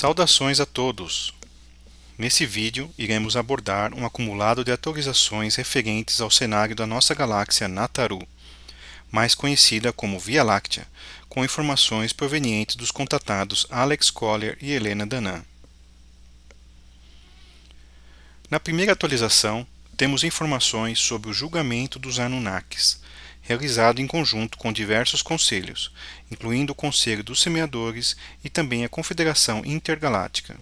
Saudações a todos! Nesse vídeo, iremos abordar um acumulado de atualizações referentes ao cenário da nossa galáxia Nataru, mais conhecida como Via Láctea, com informações provenientes dos contatados Alex Collier e Elena Dannan. Na primeira atualização, temos informações sobre o julgamento dos Anunnakis, realizado em conjunto com diversos conselhos, incluindo o Conselho dos Semeadores e também a Confederação Intergaláctica.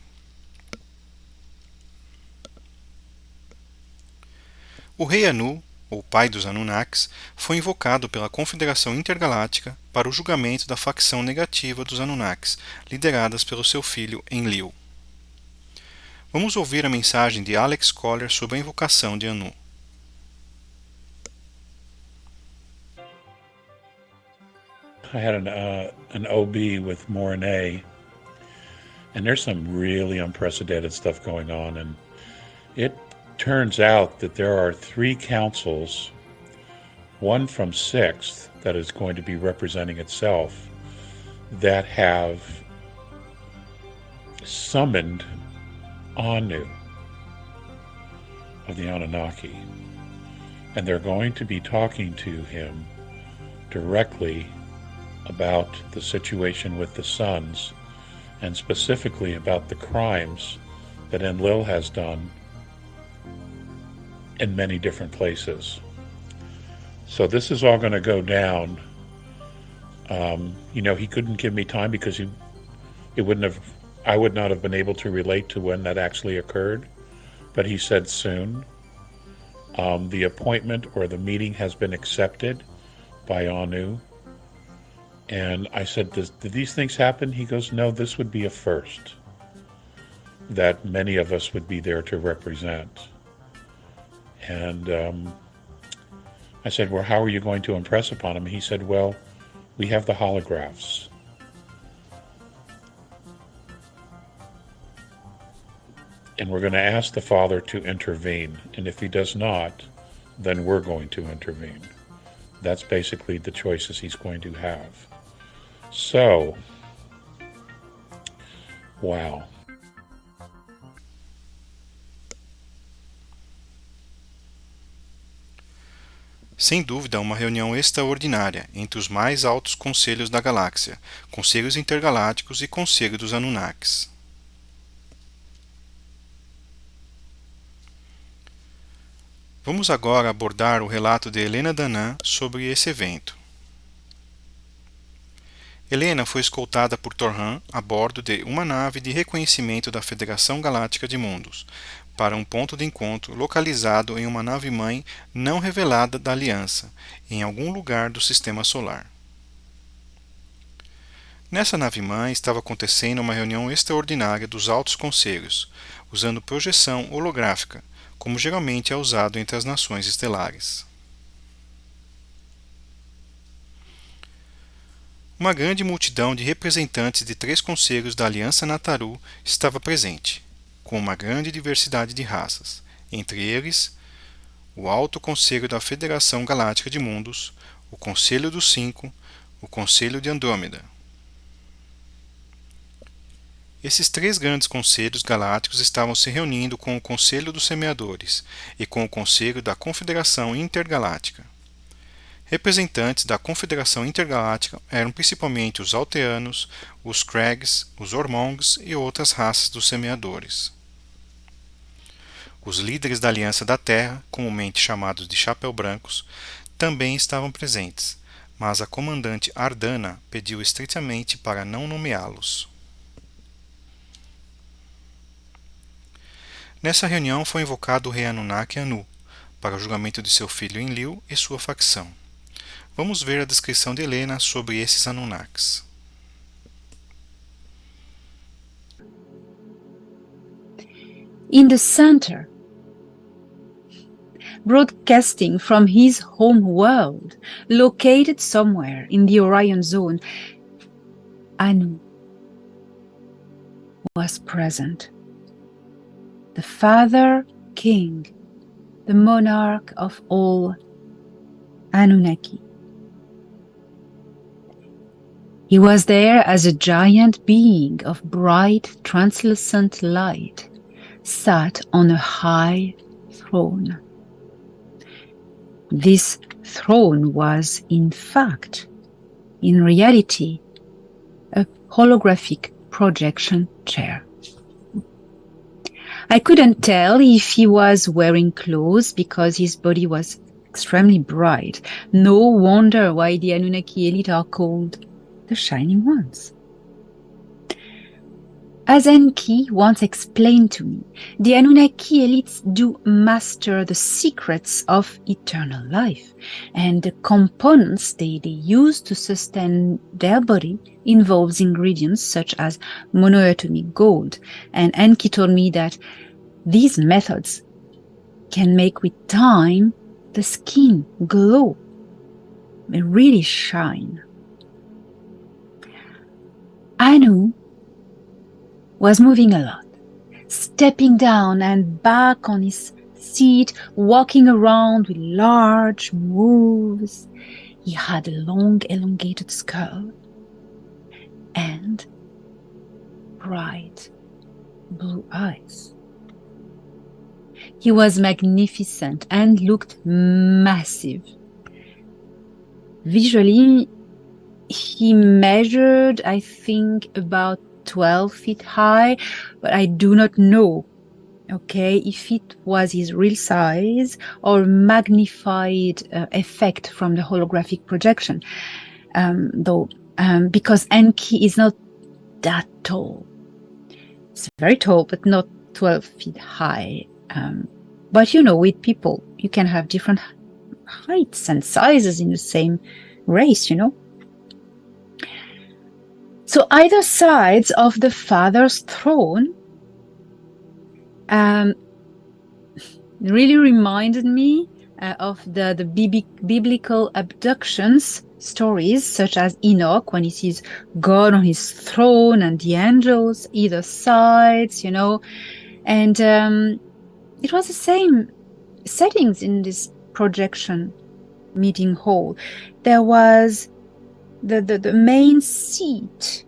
O rei Anu, ou pai dos Anunnakis, foi invocado pela Confederação Intergaláctica para o julgamento da facção negativa dos Anunnakis, lideradas pelo seu filho Enlil. Vamos ouvir a mensagem de Alex Collier sobre a invocação de Anu. I had an OB with Mornay, and there's some really unprecedented stuff going on, and it turns out that there are 3 councils, one from 6th that is going to be representing itself, that have summoned Anu of the Anunnaki, and they're going to be talking to him directly about the situation with the sons, and specifically about the crimes that Enlil has done in many different places. So this is all going to go down. He couldn't give me time because I would not have been able to relate to when that actually occurred, but he said soon. The appointment or the meeting has been accepted by Anu. And I said, did these things happen? He goes, no, this would be a first that many of us would be there to represent. And I said, well, how are you going to impress upon him? He said, well, we have the holographs. And we're going to ask the Father to intervene. And if he does not, then we're going to intervene. That's basically the choices he's going to have. So, wow. Sem dúvida, uma reunião extraordinária entre os mais altos conselhos da galáxia, conselhos intergalácticos e conselho dos Anunnakis. Vamos agora abordar o relato de Elena Dannan sobre esse evento. Elena foi escoltada por Torhan a bordo de uma nave de reconhecimento da Federação Galáctica de Mundos, para um ponto de encontro localizado em uma nave-mãe não revelada da Aliança, em algum lugar do Sistema Solar. Nessa nave-mãe estava acontecendo uma reunião extraordinária dos altos conselhos, usando projeção holográfica, como geralmente é usado entre as nações estelares. Uma grande multidão de representantes de 3 conselhos da Aliança Nataru estava presente, com uma grande diversidade de raças, entre eles o Alto Conselho da Federação Galáctica de Mundos, o Conselho dos 5, o Conselho de Andrômeda. Esses 3 grandes conselhos galácticos estavam se reunindo com o Conselho dos Semeadores e com o Conselho da Confederação Intergaláctica. Representantes da Confederação Intergaláctica eram principalmente os Alteanos, os Krags, os Ormongs e outras raças dos Semeadores. Os líderes da Aliança da Terra, comumente chamados de Chapéu Brancos, também estavam presentes, mas a comandante Ardana pediu estritamente para não nomeá-los. Nessa reunião foi invocado o rei Anunnaki Anu, para o julgamento de seu filho Enlil e sua facção. Vamos ver a descrição de Helena sobre esses Anunnakis. In the center, broadcasting from his home world, located somewhere in the Orion Zone, Anu was present. The Father King, the monarch of all Anunnaki. He was there as a giant being of bright, translucent light, sat on a high throne. This throne was, in fact, in reality, a holographic projection chair. I couldn't tell if he was wearing clothes because his body was extremely bright. No wonder why the Anunnaki elite are called the Shining Ones. As Enki once explained to me, the Anunnaki elites do master the secrets of eternal life, and the components they use to sustain their body involves ingredients such as monoatomic gold. And Enki told me that these methods can make with time the skin glow and really shine. Anu was moving a lot, stepping down and back on his seat, walking around with large moves. He had a long, elongated skull and bright blue eyes. He was magnificent and looked massive. Visually, he measured, I think, about 12 feet high, but I do not know, okay, if it was his real size or magnified effect from the holographic projection, because Enki is not that tall. It's very tall, but not 12 feet high. But you know, with people, you can have different heights and sizes in the same race, you know. So either sides of the father's throne really reminded me of the biblical abductions stories, such as Enoch, when he sees God on his throne and the angels either sides, you know. And it was the same settings in this projection meeting hall. There was the main seat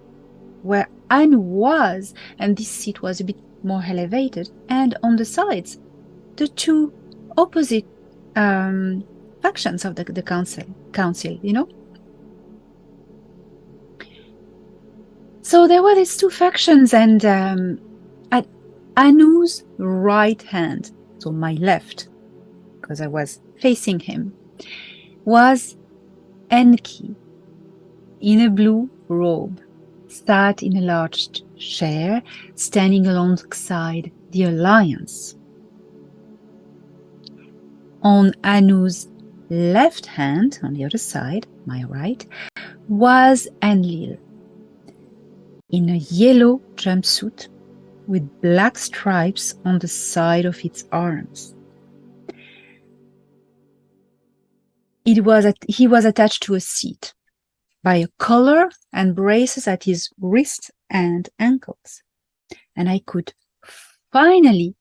where Anu was, and this seat was a bit more elevated, and on the sides, the two opposite factions of the council, you know. So there were these two factions, and at Anu's right hand, so my left, because I was facing him, was Enki in a blue robe, sat in a large chair, standing alongside the Alliance. On Anu's left hand, on the other side, my right, was Enlil, in a yellow jumpsuit with black stripes on the side of its arms. He was attached to a seat by a collar and braces at his wrists and ankles. And I could finally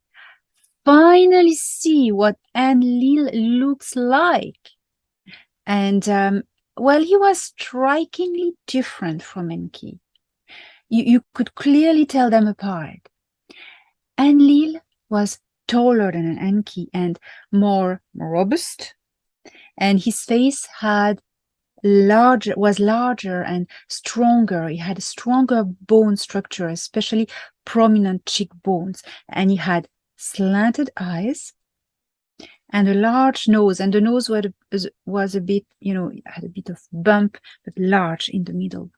see what Enlil looks like. And, well, he was strikingly different from Enki. You could clearly tell them apart. Enlil was taller than Enki and more robust, and his face was larger and stronger. He had a stronger bone structure, especially prominent cheekbones, and he had slanted eyes and a large nose, and the nose was a bit, you know, had a bit of bump, but large in the middle.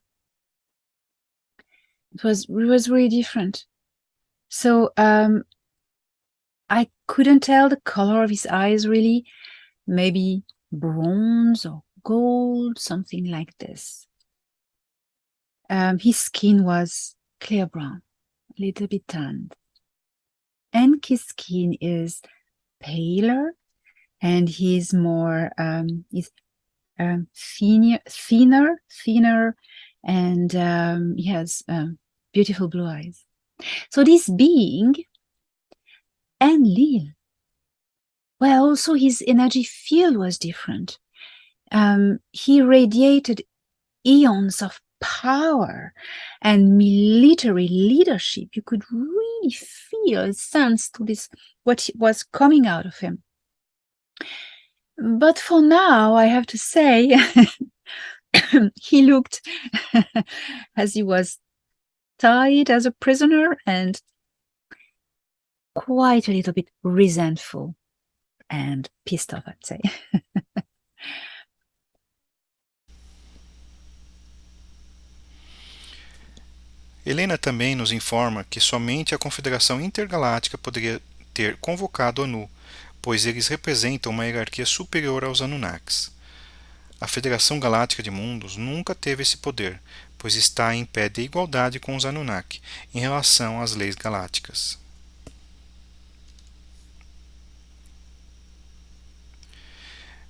It was really different. So I couldn't tell the color of his eyes really, maybe bronze or gold, something like this. His skin was clear brown, a little bit tanned. Enki's skin is paler, and he's more thinner, and he has beautiful blue eyes. So this being, Enlil, well, also his energy field was different. He radiated eons of power and military leadership. You could really feel, sense to this what was coming out of him. But for now, I have to say, he looked as he was tied as a prisoner and quite a little bit resentful and pissed off, I'd say. Helena também nos informa que somente a Confederação Intergaláctica poderia ter convocado Anu, pois eles representam uma hierarquia superior aos Anunnakis. A Federação Galáctica de Mundos nunca teve esse poder, pois está em pé de igualdade com os Anunnaki em relação às leis galácticas.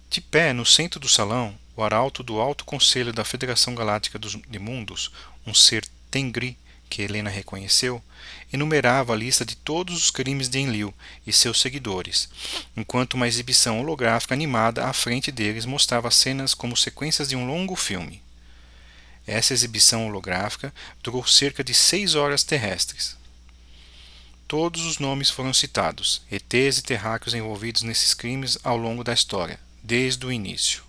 De pé no centro do salão, o arauto do Alto Conselho da Federação Galáctica de Mundos, um ser Tengri, que Helena reconheceu, enumerava a lista de todos os crimes de Enlil e seus seguidores, enquanto uma exibição holográfica animada à frente deles mostrava cenas como sequências de um longo filme. Essa exibição holográfica durou cerca de 6 horas terrestres. Todos os nomes foram citados, ETs e terráqueos envolvidos nesses crimes ao longo da história, desde o início.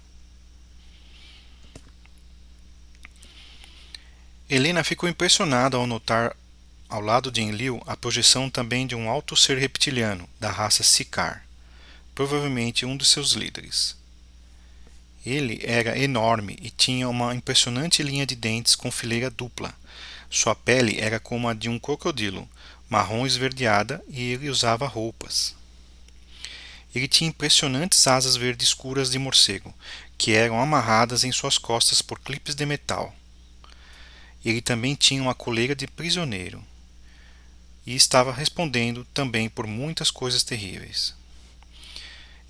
Helena ficou impressionada ao notar ao lado de Enlil a projeção também de um alto ser reptiliano da raça Sicár, provavelmente um de seus líderes. Ele era enorme e tinha uma impressionante linha de dentes com fileira dupla. Sua pele era como a de um crocodilo, marrom esverdeada, e ele usava roupas. Ele tinha impressionantes asas verde escuras de morcego, que eram amarradas em suas costas por clipes de metal. Ele também tinha uma coleira de prisioneiro e estava respondendo também por muitas coisas terríveis.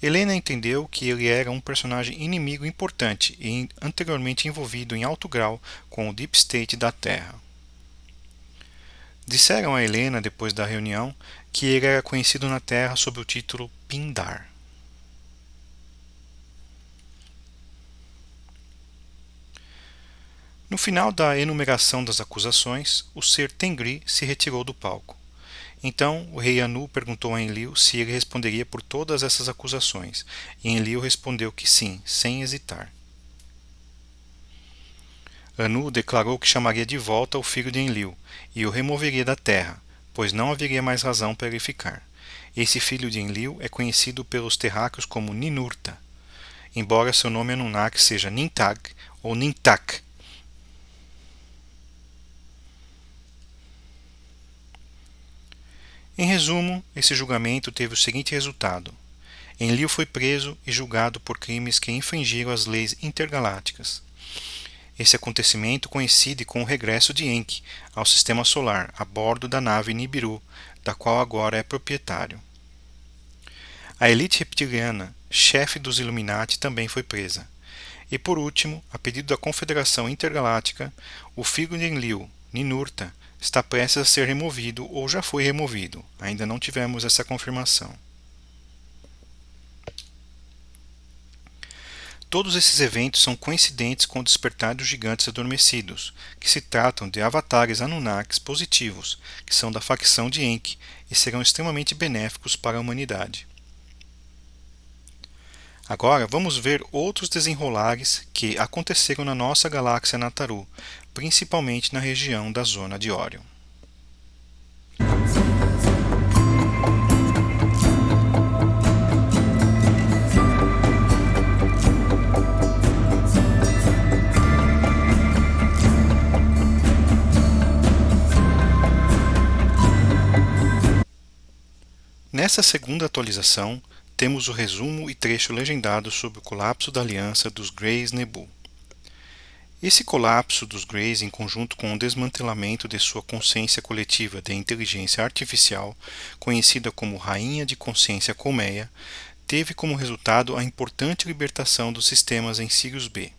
Helena entendeu que ele era um personagem inimigo importante e anteriormente envolvido em alto grau com o Deep State da Terra. Disseram a Helena, depois da reunião, que ele era conhecido na Terra sob o título Pindar. No final da enumeração das acusações, o ser Tengri se retirou do palco. Então, o rei Anu perguntou a Enlil se ele responderia por todas essas acusações, e Enlil respondeu que sim, sem hesitar. Anu declarou que chamaria de volta o filho de Enlil e o removeria da terra, pois não haveria mais razão para ele ficar. Esse filho de Enlil é conhecido pelos terráqueos como Ninurta, embora seu nome Anunnaki seja Nintag ou Nintak. Em resumo, esse julgamento teve o seguinte resultado. Enlil foi preso e julgado por crimes que infringiram as leis intergalácticas. Esse acontecimento coincide com o regresso de Enki ao sistema solar a bordo da nave Nibiru, da qual agora é proprietário. A elite reptiliana, chefe dos Illuminati, também foi presa. E por último, a pedido da Confederação Intergaláctica, o filho de Enlil, Ninurta, está prestes a ser removido ou já foi removido. Ainda não tivemos essa confirmação. Todos esses eventos são coincidentes com o despertar dos gigantes adormecidos, que se tratam de avatares Anunnakis positivos, que são da facção de Enki e serão extremamente benéficos para a humanidade. Agora vamos ver outros desenrolares que aconteceram na nossa galáxia Nataru, principalmente na região da zona de Órion. Nessa segunda atualização, temos o resumo e trecho legendado sobre o colapso da aliança dos Grays Nebu. Esse colapso dos Grays, em conjunto com o desmantelamento de sua consciência coletiva de inteligência artificial, conhecida como Rainha de Consciência Colmeia, teve como resultado a importante libertação dos sistemas em Sirius B.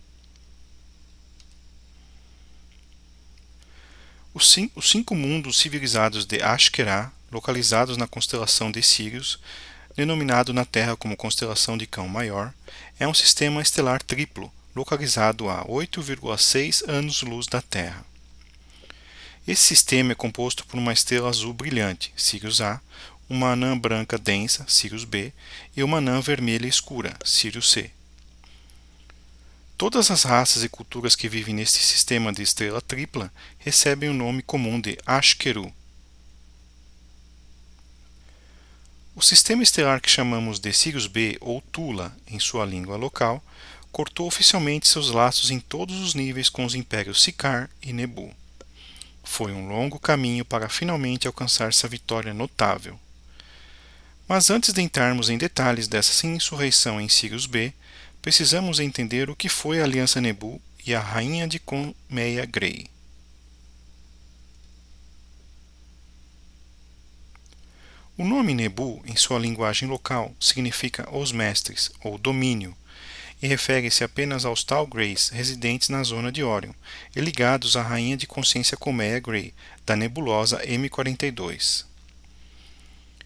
Os 5 mundos civilizados de Ashkera, localizados na constelação de Sirius, denominado na Terra como constelação de Cão Maior, é um sistema estelar triplo, localizado a 8,6 anos-luz da Terra. Esse sistema é composto por uma estrela azul brilhante, Sirius A, uma anã branca densa, Sirius B, e uma anã vermelha escura, Sirius C. Todas as raças e culturas que vivem neste sistema de estrela tripla recebem o nome comum de Ashkeru. O sistema estelar que chamamos de Sirius B, ou Tula, em sua língua local, cortou oficialmente seus laços em todos os níveis com os impérios Sicár e Nebu. Foi um longo caminho para finalmente alcançar essa vitória notável. Mas antes de entrarmos em detalhes dessa insurreição em Sirius B, precisamos entender o que foi a Aliança Nebu e a Rainha de Gray. O nome Nebu, em sua linguagem local, significa os mestres, ou domínio, e refere-se apenas aos tal Grays residentes na zona de Órion e ligados à Rainha de Consciência Colmeia Gray, da nebulosa M42.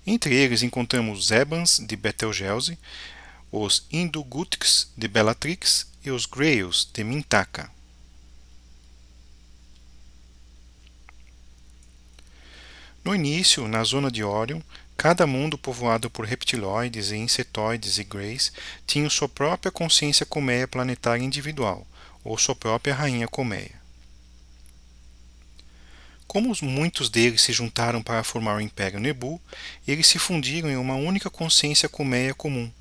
Entre eles encontramos os Ebans, de Betelgeuse, os Indugutics, de Bellatrix, e os Greyos, de Mintaka. No início, na zona de Órion, cada mundo povoado por reptiloides e insetoides e Greys tinha sua própria consciência colmeia planetária individual, ou sua própria rainha colmeia. Como muitos deles se juntaram para formar o Império Nebu, eles se fundiram em uma única consciência colmeia comum,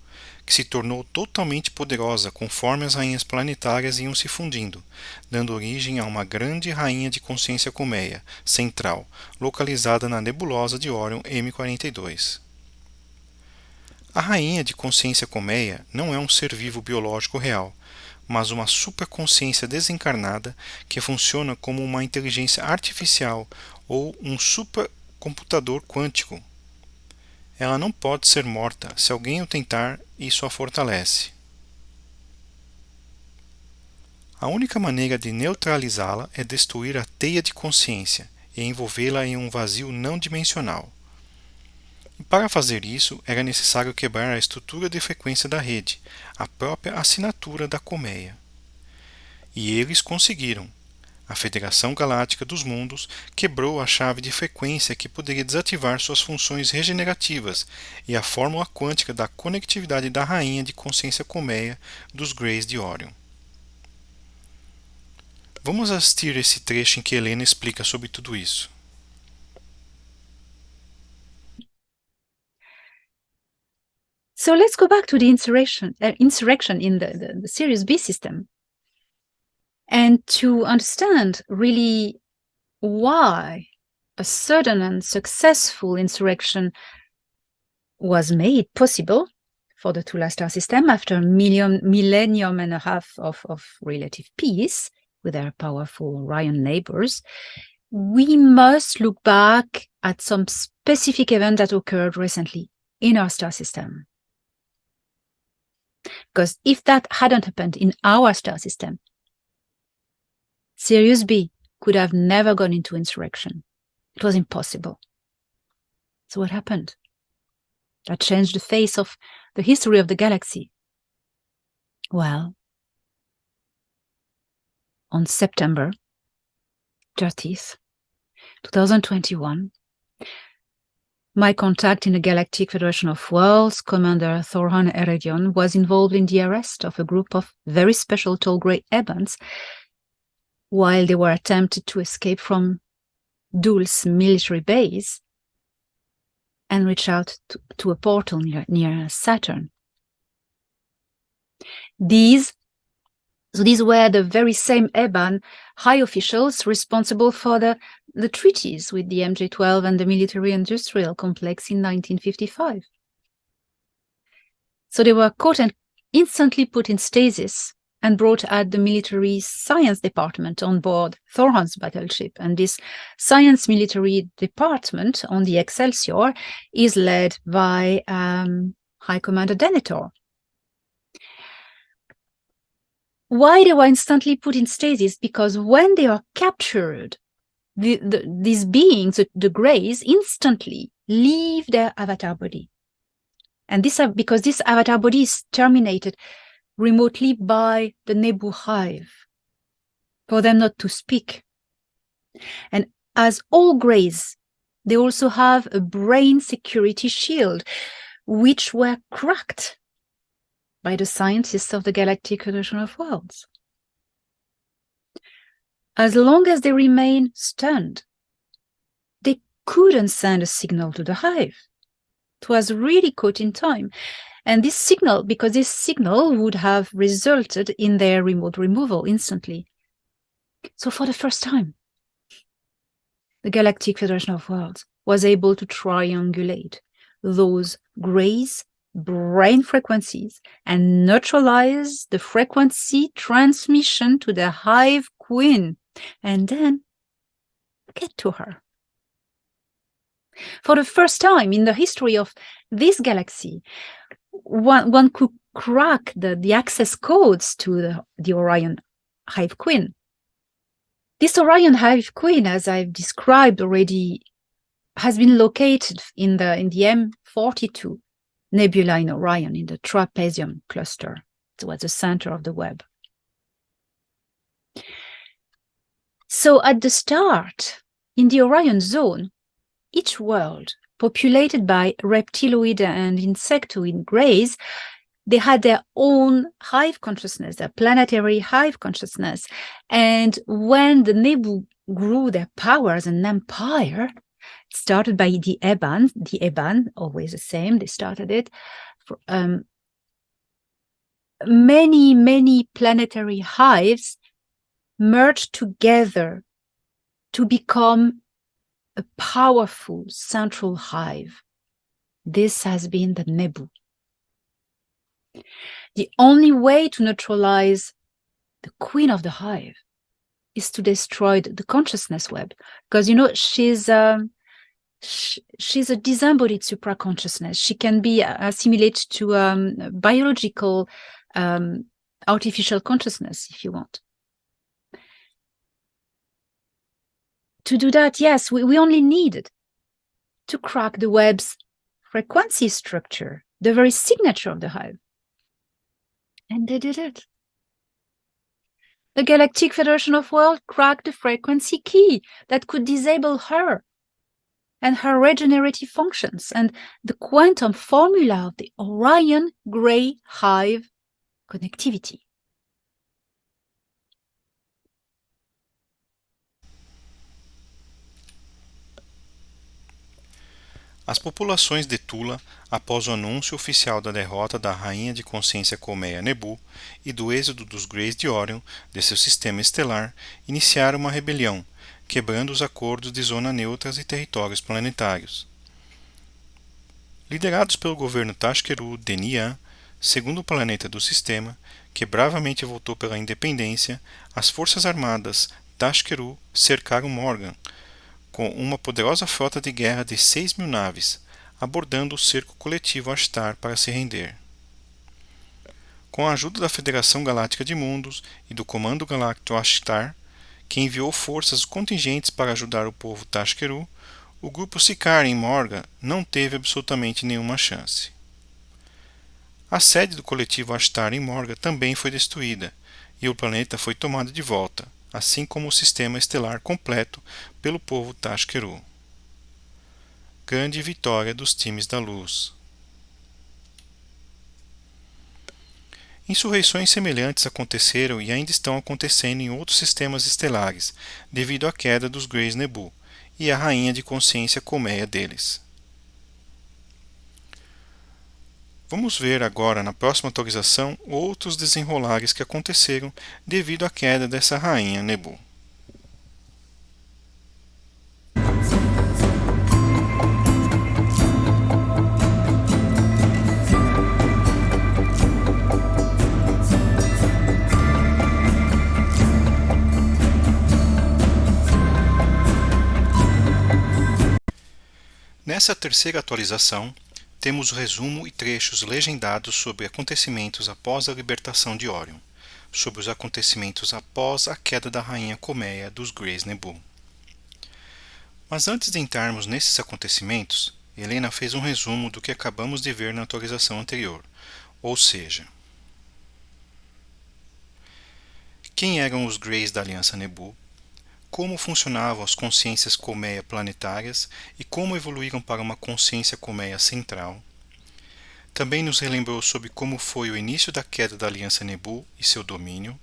que se tornou totalmente poderosa conforme as rainhas planetárias iam se fundindo, dando origem a uma grande rainha de consciência colmeia, central, localizada na nebulosa de Órion M42. A rainha de consciência colmeia não é um ser vivo biológico real, mas uma superconsciência desencarnada que funciona como uma inteligência artificial ou um supercomputador quântico. Ela não pode ser morta. Se alguém o tentar, isso a fortalece. A única maneira de neutralizá-la é destruir a teia de consciência e envolvê-la em um vazio não dimensional. E para fazer isso, era necessário quebrar a estrutura de frequência da rede, a própria assinatura da colmeia. E eles conseguiram. A Federação Galáctica dos Mundos quebrou a chave de frequência que poderia desativar suas funções regenerativas e a fórmula quântica da conectividade da rainha de consciência colmeia dos Grays de Órion. Vamos assistir esse trecho em que Helena explica sobre tudo isso. So let's go back to the insurrection in the Sirius B system. And to understand really why a sudden and successful insurrection was made possible for the Tula star system after a millennium and a half of relative peace with their powerful Orion neighbors, we must look back at some specific event that occurred recently in our star system. Because if that hadn't happened in our star system, Sirius B could have never gone into insurrection. It was impossible. So what happened? That changed the face of the history of the galaxy. Well, on September 30th, 2021, my contact in the Galactic Federation of Worlds, Commander Thorhan Eredion, was involved in the arrest of a group of very special tall grey Ebans while they were attempting to escape from Dul's military base and reach out to a portal near Saturn. These were the very same Eban high officials responsible for the treaties with the MJ-12 and the military-industrial complex in 1955. So they were caught and instantly put in stasis and brought at the military science department on board Thorhan's battleship. And this science military department on the Excelsior is led by High Commander Denethor. Why they were instantly put in stasis? Because when they are captured, these beings, the Greys, instantly leave their avatar body. And this because this avatar body is terminated remotely by the Nebu hive for them not to speak. And as all Greys, they also have a brain security shield, which were cracked by the scientists of the Galactic Federation of Worlds. As long as they remain stunned, they couldn't send a signal to the hive. It was really caught in time. And this signal would have resulted in their remote removal instantly. So for the first time, the Galactic Federation of Worlds was able to triangulate those Greys' brain frequencies and neutralize the frequency transmission to the hive queen, and then get to her. For the first time in the history of this galaxy, one could crack the access codes to the Orion hive queen. This Orion hive queen, as I've described already, has been located in the M42 nebula in Orion, in the trapezium cluster. It was the center of the web. So at the start, in the Orion zone, each world populated by reptiloid and insectoid Greys, they had their own hive consciousness, their planetary hive consciousness. And when the Nebu grew their power as an empire, it started by the Eban, always the same, they started it. Many planetary hives merged together to become a powerful central hive. This has been the Nebu. The only way to neutralize the queen of the hive is to destroy the consciousness web, because she's a disembodied supraconsciousness. She can be assimilated to biological artificial consciousness, if you want. To do that, yes, we only needed to crack the web's frequency structure, the very signature of the hive. And they did it. The Galactic Federation of Worlds cracked the frequency key that could disable her and her regenerative functions and the quantum formula of the Orion Gray hive connectivity. As populações de Tula, após o anúncio oficial da derrota da Rainha de Consciência Colmeia Nebu e do êxodo dos Greys de Orion de seu sistema estelar, iniciaram uma rebelião, quebrando os acordos de zona neutras e territórios planetários. Liderados pelo governo Tashkeru de Nian, segundo planeta do sistema, que bravamente voltou pela independência, as forças armadas Tashkeru cercaram Morgan, com uma poderosa frota de guerra de 6.000 naves, abordando o cerco coletivo Ashtar para se render. Com a ajuda da Federação Galáctica de Mundos e do Comando Galáctico Ashtar, que enviou forças contingentes para ajudar o povo Tashkeru, o grupo Sikaar em Morgan não teve absolutamente nenhuma chance. A sede do coletivo Ashtar em Morgan também foi destruída, e o planeta foi tomado de volta, assim como o sistema estelar completo pelo povo Tashkeru. Grande vitória dos times da luz. Insurreições semelhantes aconteceram e ainda estão acontecendo em outros sistemas estelares, devido à queda dos Greys Nebu e à Rainha de Consciência Colmeia deles. Vamos ver agora, na próxima atualização, outros desenrolares que aconteceram devido à queda dessa Rainha Nebu. Nessa terceira atualização, temos o resumo e trechos legendados sobre acontecimentos após a libertação de Orion, sobre os acontecimentos após a queda da Rainha Colmeia dos Greys Nebu. Mas antes de entrarmos nesses acontecimentos, Helena fez um resumo do que acabamos de ver na atualização anterior, ou seja, quem eram os Greys da Aliança Nebu, como funcionavam as consciências colmeia planetárias e como evoluíram para uma consciência colmeia central. Também nos relembrou sobre como foi o início da queda da Aliança Nebu e seu domínio,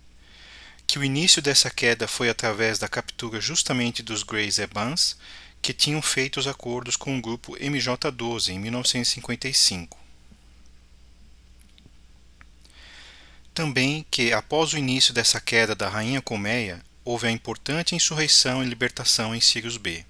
que o início dessa queda foi através da captura justamente dos Greys Ebans, que tinham feito os acordos com o grupo MJ-12 em 1955. Também que, após o início dessa queda da Rainha Colmeia, houve a importante insurreição e libertação em Sirius B.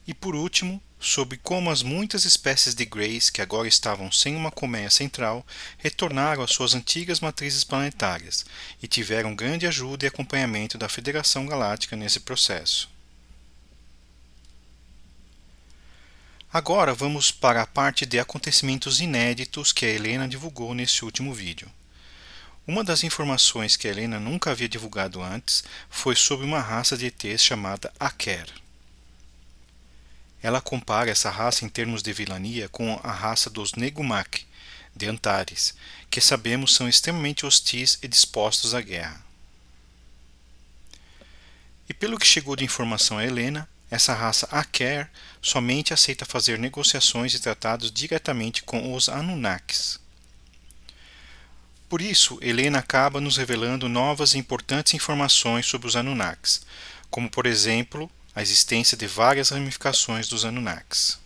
E por último, sobre como as muitas espécies de Greys que agora estavam sem uma colmeia central retornaram às suas antigas matrizes planetárias e tiveram grande ajuda e acompanhamento da Federação Galáctica nesse processo. Agora vamos para a parte de acontecimentos inéditos que a Helena divulgou nesse último vídeo. Uma das informações que a Helena nunca havia divulgado antes foi sobre uma raça de ETs chamada A.Collier. Ela compara essa raça em termos de vilania com a raça dos Negumak, de Antares, que sabemos são extremamente hostis e dispostos à guerra. E pelo que chegou de informação a Helena, essa raça A.Collier somente aceita fazer negociações e tratados diretamente com os Anunnakis. Por isso, Helena acaba nos revelando novas e importantes informações sobre os Anunnakis, como por exemplo, a existência de várias ramificações dos Anunnakis.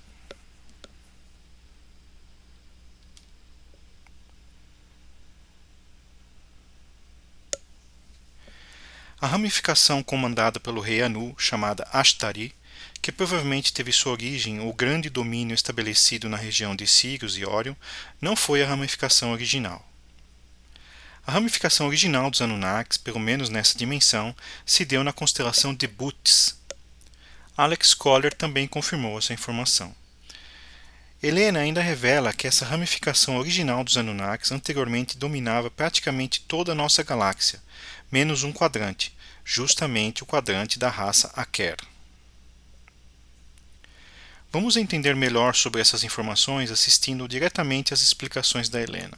A ramificação comandada pelo rei Anu, chamada Ashtari, que provavelmente teve sua origem ou grande domínio estabelecido na região de Sirius e Órion, não foi a ramificação original. A ramificação original dos Anunnakis, pelo menos nessa dimensão, se deu na constelação de Bootes. Alex Collier também confirmou essa informação. Helena ainda revela que essa ramificação original dos Anunnakis anteriormente dominava praticamente toda a nossa galáxia, menos um quadrante, justamente o quadrante da raça A.Collier. Vamos entender melhor sobre essas informações assistindo diretamente às explicações da Helena.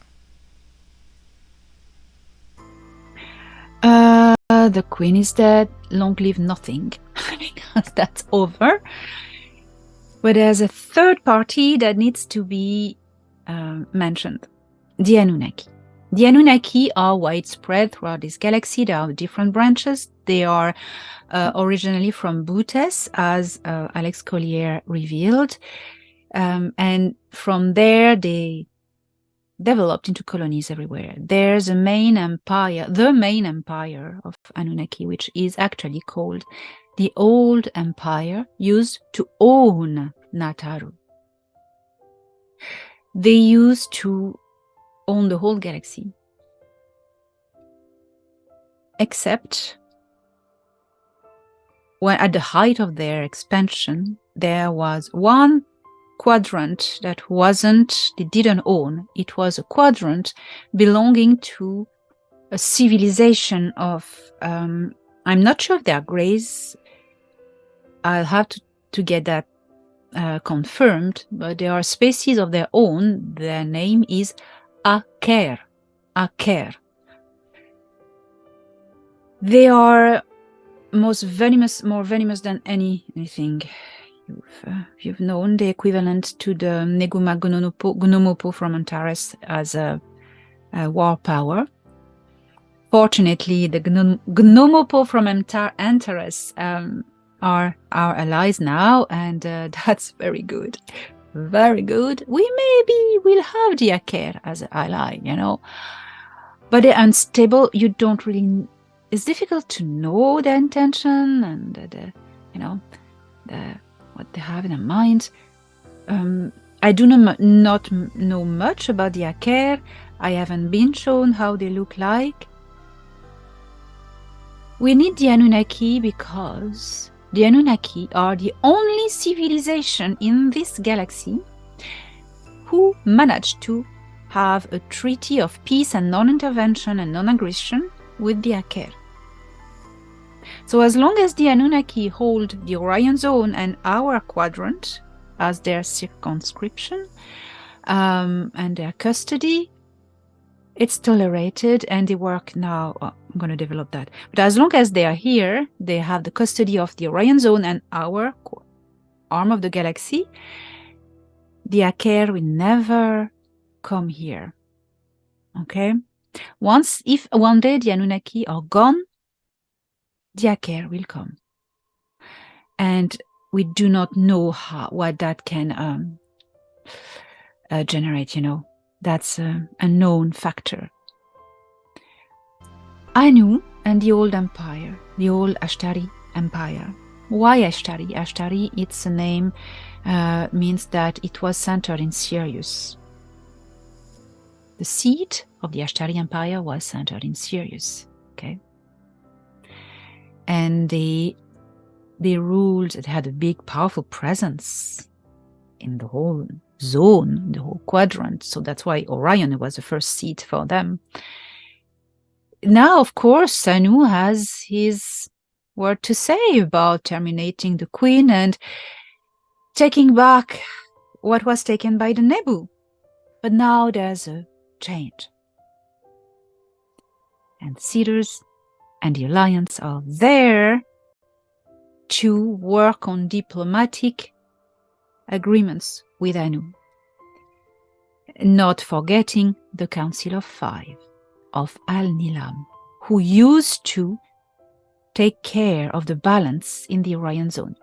The queen is dead, long live nothing, because that's over. But there's a third party that needs to be mentioned, the Anunnaki. The Anunnaki are widespread throughout this galaxy. There are different branches. They are originally from Bootes, as Alex Collier revealed. And from there, they developed into colonies everywhere. There's the main empire of Anunnaki, which is actually called the Old Empire, used to own Nataru. They used to own the whole galaxy, except when at the height of their expansion, there was one quadrant that they didn't own. It was a quadrant belonging to a civilization of, I'm not sure if they are Greys. I'll have to get that confirmed, but they are species of their own. Their name is A.Collier. A.Collier. They are more venomous than anything you've known. The equivalent to the Neguma Gnomopo from Antares as a war power. Fortunately, the Gnomopo from Antares are our allies now, and that's very good. Very good. We maybe will have the A.Collier as an ally, But they're unstable. You don't really... It's difficult to know their intention and what they have in their mind. I do not know much about the A.Collier. I haven't been shown how they look like. We need the Anunnaki because the Anunnaki are the only civilization in this galaxy who managed to have a treaty of peace and non-intervention and non-aggression with the A.Collier. So as long as the Anunnaki hold the Orion Zone and our quadrant as their circumscription and their custody, it's tolerated and they work now. Oh, I'm going to develop that. But as long as they are here, they have the custody of the Orion Zone and our arm of the galaxy. The A.Collier will never come here. Okay? If one day the Anunnaki are gone, the A.Collier will come. And we do not know what that can generate, That's a known factor. Anu and the old empire, the old Ashtari empire. Why Ashtari? Ashtari, its name means that it was centered in Sirius. The seat of the Ashtari empire was centered in Sirius. Okay, and they ruled. They had a big, powerful presence in the whole zone, the whole quadrant. So that's why Orion was the first seat for them. Now, of course, Anu has his word to say about terminating the queen and taking back what was taken by the Nebu. But now there's a change. And Cedars and the Alliance are there to work on diplomatic agreements with Anu. Not forgetting the Council of Five of Al-Nilam, who used to take care of the balance in the Orion Zone.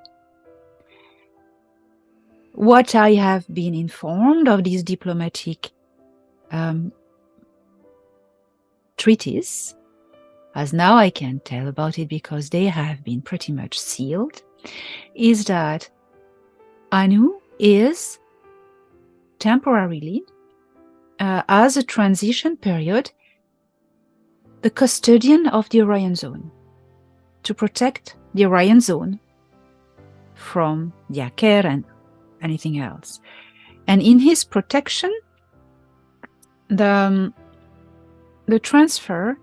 What I have been informed of these diplomatic treaties, as now I can tell about it because they have been pretty much sealed, is that Anu is temporarily, as a transition period, the custodian of the Orion Zone, to protect the Orion Zone from the A.Collier and anything else. And in his protection, the transfer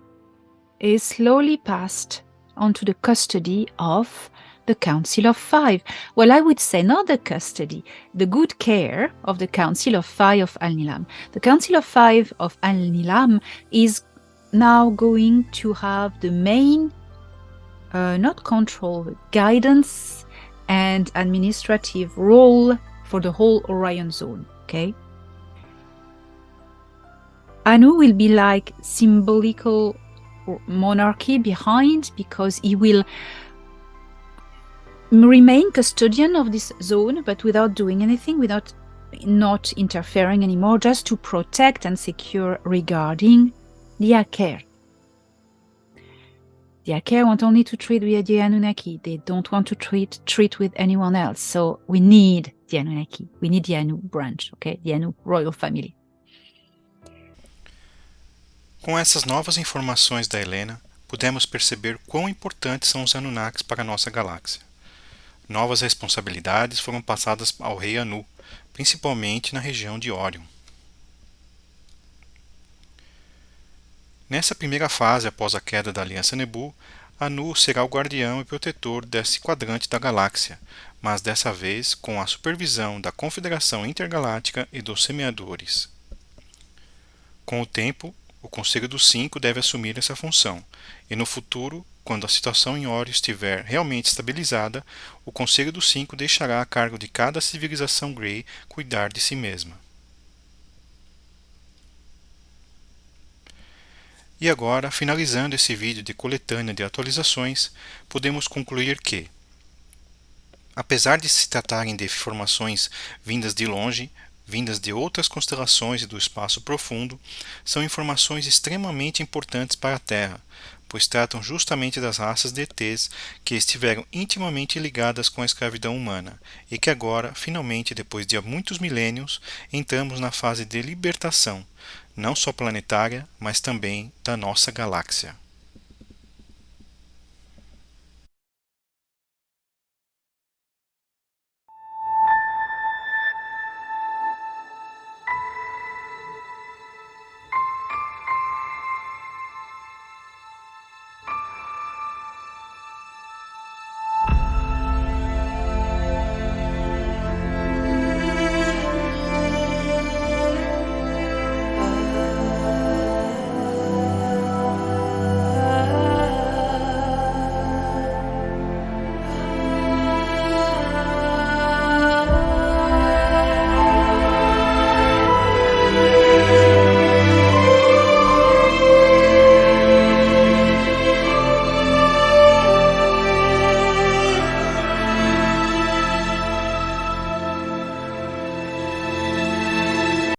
is slowly passed onto the custody of the Council of Five. Well, I would say not the custody, the good care of the Council of Five of Al-Nilam. The Council of Five of Al-Nilam is now going to have the main, not control, but guidance and administrative role for the whole Orion Zone, okay? Anu will be like symbolical monarchy behind, because he will remain custodian of this zone, but without doing anything, without not interfering anymore, just to protect and secure regarding the A.Collier. The A.Collier want only to treat with the Anunnaki. They don't want to treat with anyone else. So we need the Anunnaki. We need the Anu branch, okay? The Anu royal family. Com essas novas informações da Helena, pudemos perceber quão importantes são os Anunnakis para a nossa galáxia. Novas responsabilidades foram passadas ao rei Anu, principalmente na região de Órion. Nessa primeira fase, após a queda da Aliança Nebu, Anu será o guardião e protetor desse quadrante da galáxia, mas dessa vez com a supervisão da Confederação Intergaláctica e dos Semeadores. Com o tempo, o Conselho dos Cinco deve assumir essa função, e no futuro, quando a situação em Órion estiver realmente estabilizada, o Conselho dos Cinco deixará a cargo de cada civilização Grey cuidar de si mesma. E agora, finalizando esse vídeo de coletânea de atualizações, podemos concluir que, apesar de se tratarem de informações vindas de longe, vindas de outras constelações e do espaço profundo, são informações extremamente importantes para a Terra, pois tratam justamente das raças de ETs que estiveram intimamente ligadas com a escravidão humana, e que agora, finalmente, depois de muitos milênios, entramos na fase de libertação, não só planetária, mas também da nossa galáxia.